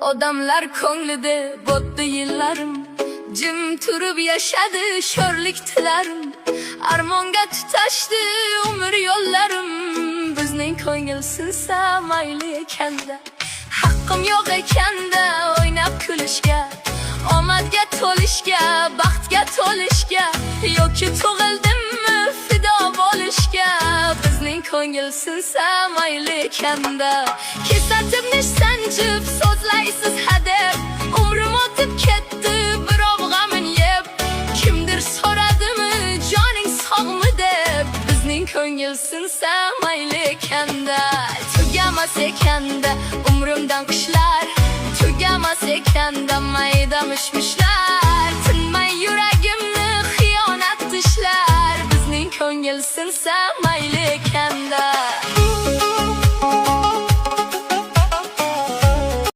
Odamlar ko'nglida botdi yillarim, jim turib yashadi sho'rlik tilarim. Armonga tutashdi umr yo'llarim, bizning ko'ngil sinsa mayli ekanda. Haqqim yo'q ekanda o'ynab kulishga, omadga to'lishga, baxtga to'lishga, yoki tug'ildimmi fido bo'lishga. Bizning ko'ngil sinsa mayli ekanda. Kesatib nish sanjib so'zlaysiz hadeb, umrim o'tib ketdi birov g'amin yeb. Kimdir so'radimi joning sog'mi deb, bizning ko'ngil sinsa mayli ekanda. Tugamas ekanda umrimdan qishlar, tugamas ekanda mayda mishmishlar. Tinmay yuragimni xiyonat tishlar, bizning ko'ngil sinsa mayli